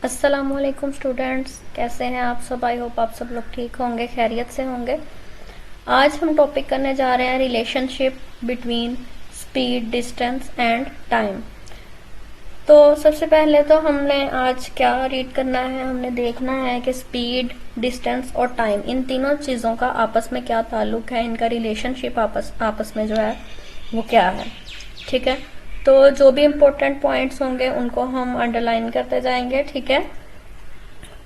अस्सलामुअलैकुम स्टूडेंट्स, कैसे हैं आप सब। आई होप आप सब लोग ठीक होंगे, खैरियत से होंगे। आज हम टॉपिक करने जा रहे हैं relationship between speed, distance and time. तो सबसे पहले तो हमने आज क्या रीड करना है, हमने देखना है कि स्पीड, डिस्टेंस और टाइम, इन तीनों चीज़ों का आपस में क्या ताल्लुक है, इनका रिलेशनशिप आपस में जो है वो क्या है। ठीक है, तो जो भी इम्पोर्टेंट पॉइंट्स होंगे उनको हम अंडरलाइन करते जाएंगे। ठीक है,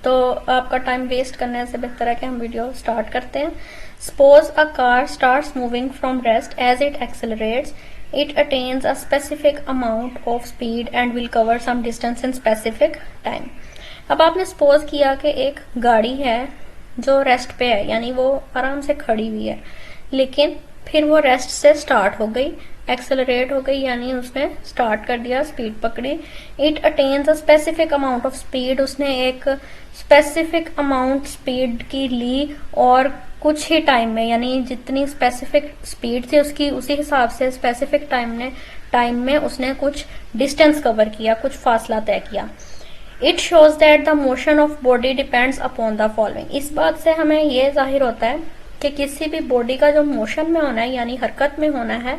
तो आपका टाइम वेस्ट करने से बेहतर है कि हम वीडियो स्टार्ट करते हैं। Suppose a car starts moving from rest, as it accelerates it attains a specific amount of speed and will cover some distance in specific time. अब आपने सपोज किया कि एक गाड़ी है जो रेस्ट पे है, यानी वो आराम से खड़ी हुई है, लेकिन फिर वो रेस्ट से स्टार्ट हो गई, एक्सेलरेट हो गई, यानी उसने स्टार्ट कर दिया, स्पीड पकड़ी। It attains a specific amount of speed, उसने एक स्पेसिफिक अमाउंट स्पीड की ली और कुछ ही टाइम में, यानी जितनी स्पेसिफिक स्पीड थी उसकी, उसी हिसाब से स्पेसिफिक टाइम में उसने कुछ डिस्टेंस कवर किया, कुछ फासला तय किया। It shows that the motion of body depends upon the following. इस बात से हमें ये जाहिर होता है कि किसी भी बॉडी का जो मोशन में होना है, यानी हरकत में होना है,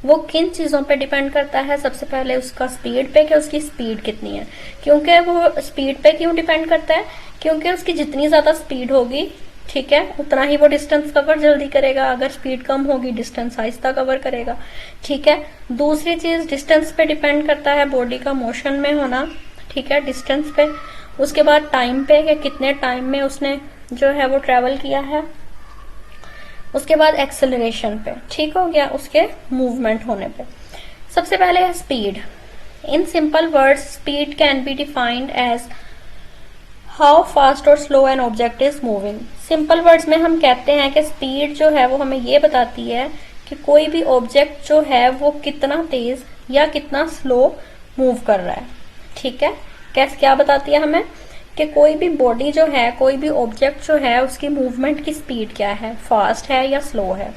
वो किन चीजों पे डिपेंड करता है। सबसे पहले उसका स्पीड पे, कि उसकी स्पीड कितनी है। क्योंकि वो स्पीड पे क्यों डिपेंड करता है, क्योंकि उसकी जितनी ज्यादा स्पीड होगी, ठीक है, उतना ही वो डिस्टेंस कवर जल्दी करेगा। अगर स्पीड कम होगी, डिस्टेंस आहिस्ता कवर करेगा। ठीक है, दूसरी चीज डिस्टेंस पे डिपेंड करता है, बॉडी का मोशन में होना, ठीक है, डिस्टेंस पे। उसके बाद टाइम पे, कि कितने टाइम में उसने जो है वो ट्रेवल किया है। उसके बाद एक्सेलरेशन पे, ठीक हो गया, उसके मूवमेंट होने पे। सबसे पहले है speed. In simple words speed can be defined as how fast और slow an object is moving. Simple words में हम कहते हैं कि स्पीड जो है वो हमें ये बताती है कि कोई भी ऑब्जेक्ट जो है वो कितना तेज या कितना स्लो मूव कर रहा है। ठीक है, कैसे, क्या बताती है हमें कि कोई भी बॉडी जो है, कोई भी ऑब्जेक्ट जो है, उसकी मूवमेंट की स्पीड क्या है, फास्ट है या स्लो है।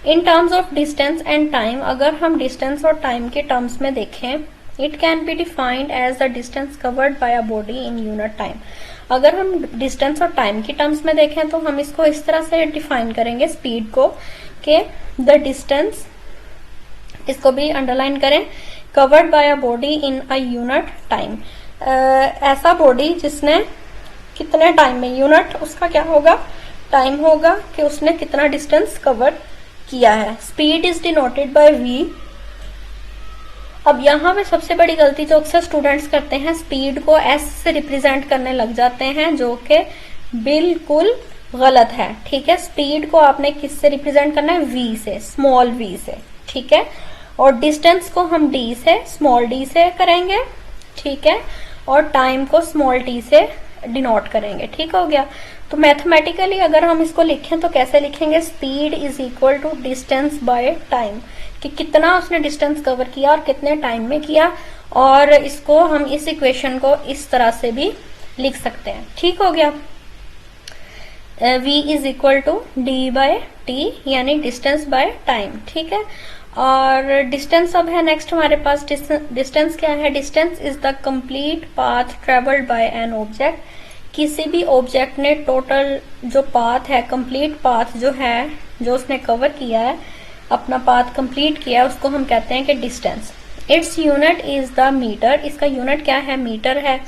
In terms of distance and time, अगर हम डिस्टेंस और टाइम के टर्म्स में देखें, it can be defined as the distance covered by a body in unit time. अगर हम डिस्टेंस और टाइम की टर्म्स में देखें तो हम इसको इस तरह से डिफाइन करेंगे स्पीड को, कि द डिस्टेंस, इसको भी अंडरलाइन करें, covered by a body in a unit time. ऐसा बॉडी जिसने कितने टाइम में, यूनिट उसका क्या होगा, टाइम होगा, कि उसने कितना डिस्टेंस कवर किया है। Speed is denoted by V. अब यहाँ पे सबसे बड़ी गलती जो अक्सर स्टूडेंट्स करते हैं, स्पीड को एस से रिप्रेजेंट करने लग जाते हैं, जो कि बिल्कुल गलत है। ठीक है, स्पीड को आपने किससे रिप्रेजेंट करना है, वी से, स्मॉल वी से। ठीक है, और डिस्टेंस को हम डी से, स्मॉल डी से करेंगे। ठीक है, और टाइम को स्मॉल टी से डिनोट करेंगे। ठीक हो गया। तो मैथमेटिकली अगर हम इसको लिखें तो कैसे लिखेंगे, speed is equal to distance by time, कि कितना उसने डिस्टेंस कवर किया और कितने टाइम में किया। और इसको हम इस इक्वेशन को इस तरह से भी लिख सकते हैं। ठीक हो गया, v is equal to D by T, यानी डिस्टेंस बाय टाइम। ठीक है, और डिस्टेंस अब है नेक्स्ट हमारे पास। डिस्टेंस क्या है, distance is the complete path travelled by an object. किसी भी ऑब्जेक्ट ने टोटल जो पाथ है, कंप्लीट पाथ जो है, जो उसने कवर किया है, अपना पाथ कंप्लीट किया है, उसको हम कहते हैं कि distance. It's unit is the metre, इसका यूनिट क्या है, मीटर है।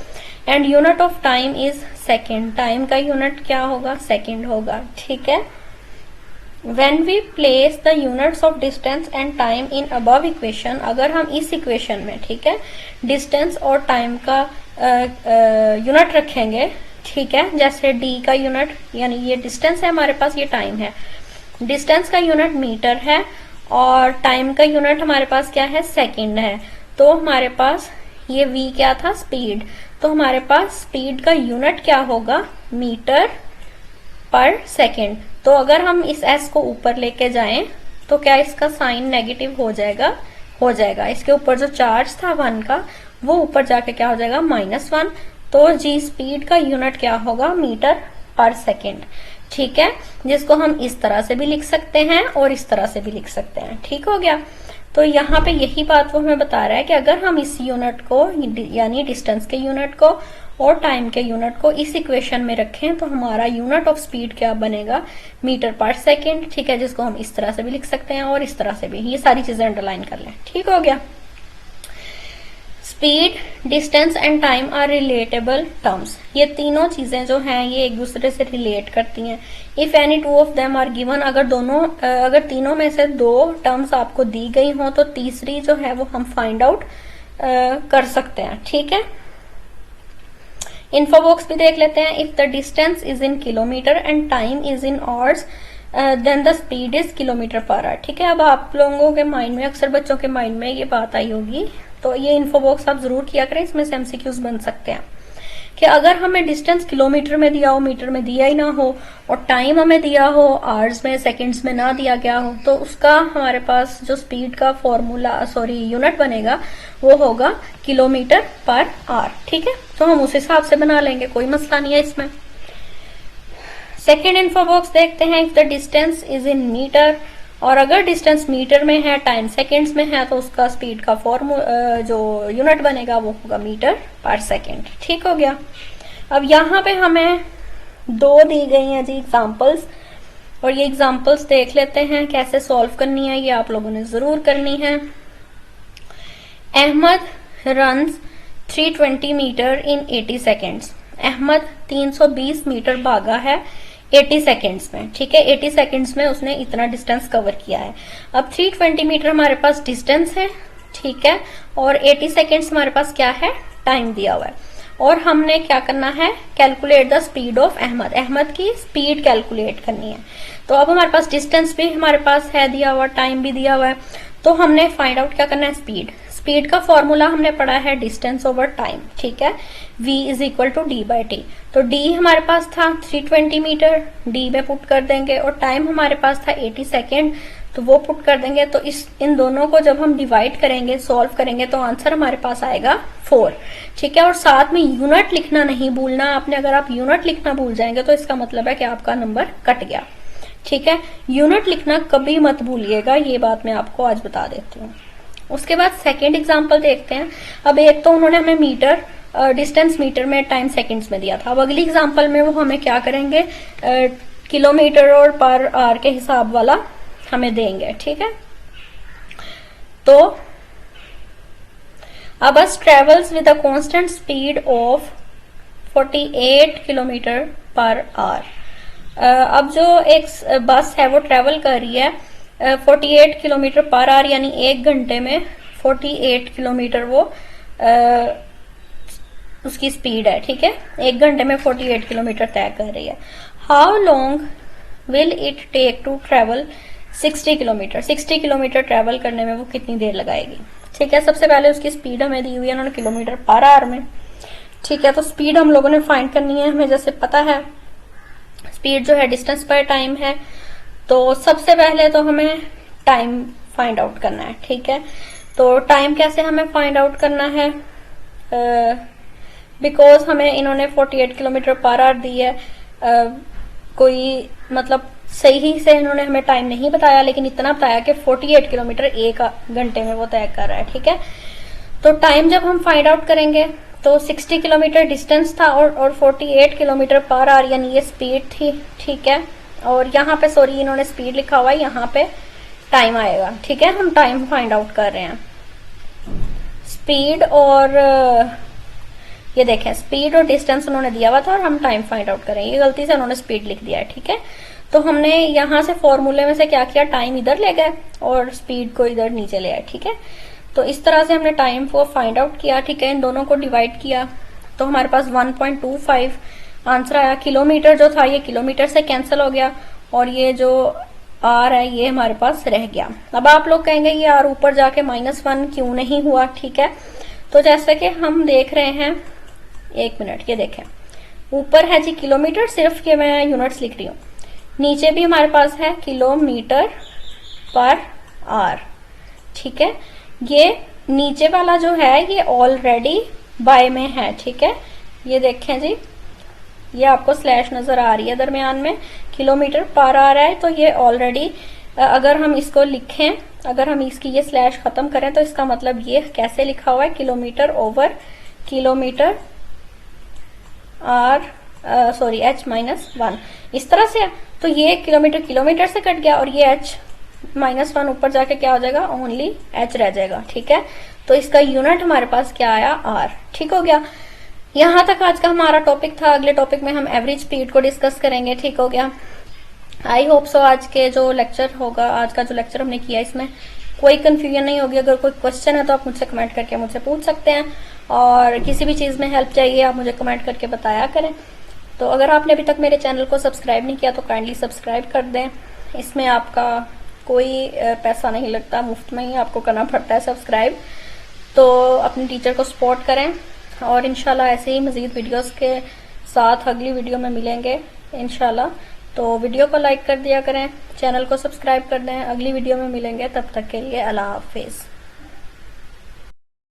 And unit of time is second, टाइम का यूनिट क्या होगा, सेकेंड होगा। ठीक है, When we place the units of distance and time in above equation, अगर हम इस इक्वेशन में, ठीक है, डिस्टेंस और टाइम का यूनिट रखेंगे, ठीक है, जैसे डी का यूनिट, यानी ये डिस्टेंस है हमारे पास, ये टाइम है, डिस्टेंस का यूनिट मीटर है और टाइम का यूनिट हमारे पास क्या है, सेकंड है। तो हमारे पास ये v क्या था, स्पीड, तो हमारे पास स्पीड का यूनिट क्या होगा, मीटर पर सेकेंड। तो अगर हम इस s को ऊपर लेके जाएं तो क्या इसका साइन नेगेटिव हो जाएगा। इसके ऊपर जो चार्ज था 1 का, वो ऊपर जाके क्या हो जाएगा, -1। तो जी स्पीड का यूनिट क्या होगा, मीटर पर सेकेंड। ठीक है, जिसको हम इस तरह से भी लिख सकते हैं और इस तरह से भी लिख सकते हैं। ठीक हो गया। तो यहाँ पे यही बात वो हमें बता रहा है कि अगर हम इस यूनिट को यानी डिस्टेंस के यूनिट को और टाइम के यूनिट को इस इक्वेशन में रखें तो हमारा यूनिट ऑफ स्पीड क्या बनेगा, मीटर पर सेकेंड। ठीक है, जिसको हम इस तरह से भी लिख सकते हैं और इस तरह से भी। ये सारी चीजें अंडरलाइन कर लें। ठीक हो गया। Speed, distance and time are relatable terms. ये तीनों चीजें जो हैं ये एक दूसरे से रिलेट करती हैं। If any two of them are given, अगर तीनों में से दो टर्म्स आपको दी गई हो तो तीसरी जो है वो हम फाइंड आउट कर सकते हैं। ठीक है, इन्फोबॉक्स भी देख लेते हैं। If the distance is in kilometre and time is in hours then the speed is kilometre per hour. ठीक है, अब आप लोगों के माइंड में, अक्सर बच्चों के माइंड में ये बात आई होगी, तो ये इन्फोबॉक्स आप जरूर किया करें, इसमें से एमसीक्यूज बन सकते हैं कि अगर हमें डिस्टेंस किलोमीटर में दिया हो, मीटर में दिया ही ना हो, और टाइम हमें दिया हो आवर्स में, सेकंड्स में ना दिया गया हो, तो उसका हमारे पास जो स्पीड का यूनिट बनेगा वो होगा किलोमीटर पर आवर। ठीक है, तो हम उस हिसाब से बना लेंगे, कोई मसला नहीं है इसमें। सेकेंड इन्फोबॉक्स देखते हैं। If the distance is in metre, और अगर डिस्टेंस मीटर में है, टाइम सेकेंड्स में है, तो उसका स्पीड का जो यूनिट बनेगा वो होगा मीटर पर सेकेंड। ठीक हो गया। अब यहाँ पे हमें दो दी गई हैं जी एग्जांपल्स, और ये एग्जांपल्स देख लेते हैं कैसे सॉल्व करनी है, ये आप लोगों ने जरूर करनी है। अहमद रन्स 320 मीटर इन 80 सेकेंड्स। अहमद 320 मीटर भागा है 80 सेकेंड्स में। ठीक है, 80 सेकेंड्स में उसने इतना डिस्टेंस कवर किया है। अब 320 मीटर हमारे पास डिस्टेंस है, ठीक है, और 80 सेकेंड्स हमारे पास क्या है, टाइम दिया हुआ है। और हमने क्या करना है, calculate the speed of Ahmad. Ahmad की स्पीड कैलकुलेट करनी है। तो अब हमारे पास डिस्टेंस भी हमारे पास है दिया हुआ, टाइम भी दिया हुआ है, तो हमने फाइंड आउट क्या करना है, स्पीड। स्पीड का फॉर्मूला हमने पढ़ा है डिस्टेंस ओवर टाइम। ठीक है, v is equal to D by T. तो d हमारे पास था 320 मीटर, d में पुट कर देंगे, और टाइम हमारे पास था 80 सेकेंड, तो वो पुट कर देंगे। तो इन दोनों को जब हम डिवाइड करेंगे, सॉल्व करेंगे, तो आंसर हमारे पास आएगा 4। ठीक है, और साथ में यूनिट लिखना नहीं भूलना आपने। अगर आप यूनिट लिखना भूल जाएंगे तो इसका मतलब है कि आपका नंबर कट गया। ठीक है, यूनिट लिखना कभी मत भूलिएगा, ये बात मैं आपको आज बता देती हूँ। उसके बाद सेकेंड एग्जाम्पल देखते हैं। अब एक तो उन्होंने हमें मीटर डिस्टेंस मीटर में, टाइम सेकंड्स में दिया था। अब अगली एग्जांपल में वो हमें क्या करेंगे, किलोमीटर और पर आवर के हिसाब वाला हमें देंगे। ठीक है, तो a bus travels with a constant speed of 48 kilometre per our. अब जो एक बस है वो ट्रेवल कर रही है 48 किलोमीटर पर आवर, यानी 1 घंटे में 48 किलोमीटर वो उसकी स्पीड है। ठीक है, 1 घंटे में 48 किलोमीटर तय कर रही है। How long will it take to travel 60 kilometre. 60 kilometre travel करने में वो कितनी देर लगाएगी। ठीक है, सबसे पहले उसकी स्पीड हमें दी हुई है उन्होंने किलोमीटर पर आवर में। ठीक है, तो स्पीड हम लोगों ने फाइंड करनी है। हमें जैसे पता है स्पीड जो है डिस्टेंस पर टाइम है, तो सबसे पहले तो हमें टाइम फाइंड आउट करना है। ठीक है, तो टाइम कैसे हमें फाइंड आउट करना है, बिकॉज हमें इन्होंने 48 किलोमीटर पर आवर दी है। कोई मतलब सही से इन्होंने हमें टाइम नहीं बताया, लेकिन इतना बताया कि 48 किलोमीटर 1 घंटे में वो तय कर रहा है। ठीक है, तो टाइम जब हम फाइंड आउट करेंगे तो 60 किलोमीटर डिस्टेंस था और 48 किलोमीटर पर आवर यानी ये स्पीड थी। ठीक है, और यहाँ पे सॉरी इन्होंने स्पीड लिखा हुआ है, यहाँ पे टाइम आएगा। ठीक है, हम टाइम फाइंड आउट कर रहे हैं। स्पीड और ये देखें, स्पीड और डिस्टेंस उन्होंने दिया हुआ था और हम टाइम फाइंड आउट करें। ये गलती से उन्होंने स्पीड लिख दिया है। ठीक है, तो हमने यहाँ से फॉर्मूले में से क्या किया, टाइम इधर ले गए और स्पीड को इधर नीचे ले आए। ठीक है, तो इस तरह से हमने टाइम को फाइंड आउट किया। ठीक है, इन दोनों को डिवाइड किया तो हमारे पास 1.25 आंसर आया। किलोमीटर जो था ये किलोमीटर से कैंसिल हो गया और ये जो आर है ये हमारे पास रह गया। अब आप लोग कहेंगे ये आर ऊपर जाके -1 क्यों नहीं हुआ। ठीक है, तो जैसे कि हम देख रहे हैं, 1 मिनट, ये देखें ऊपर है जी किलोमीटर, सिर्फ के मैं यूनिट्स लिख रही हूँ। नीचे भी हमारे पास है किलोमीटर पर आवर। ठीक है, ये नीचे वाला जो है ये ऑलरेडी बाय में है। ठीक है, ये देखें जी, ये आपको स्लैश नजर आ रही है दरमियान में, किलोमीटर पर आवर है, तो ये ऑलरेडी अगर हम इसको लिखें, अगर हम इसकी ये स्लैश खत्म करें तो इसका मतलब ये कैसे लिखा हुआ है, किलोमीटर ओवर किलोमीटर h-1 इस तरह से। तो ये किलोमीटर किलोमीटर से कट गया और ये h-1 ऊपर जाके क्या हो जाएगा, ओनली h रह जाएगा। ठीक है, तो इसका यूनिट हमारे पास क्या आया, r। ठीक हो गया, यहां तक आज का हमारा टॉपिक था। अगले टॉपिक में हम एवरेज स्पीड को डिस्कस करेंगे। ठीक हो गया, आई होप सो आज के जो लेक्चर होगा, आज का जो लेक्चर हमने किया इसमें कोई कंफ्यूजन नहीं होगी। अगर कोई क्वेश्चन है तो आप मुझसे कमेंट करके मुझसे पूछ सकते हैं, और किसी भी चीज में हेल्प चाहिए आप मुझे कमेंट करके बताया करें। तो अगर आपने अभी तक मेरे चैनल को सब्सक्राइब नहीं किया तो काइंडली सब्सक्राइब कर दें। इसमें आपका कोई पैसा नहीं लगता, मुफ्त में ही आपको करना पड़ता है सब्सक्राइब। तो अपने टीचर को सपोर्ट करें, और इंशाल्लाह ऐसे ही मजीद वीडियोस के साथ अगली वीडियो में मिलेंगे इंशाल्लाह। तो वीडियो को लाइक कर दिया करें, चैनल को सब्सक्राइब कर दें। अगली वीडियो में मिलेंगे, तब तक के लिए अल्लाह हाफिज।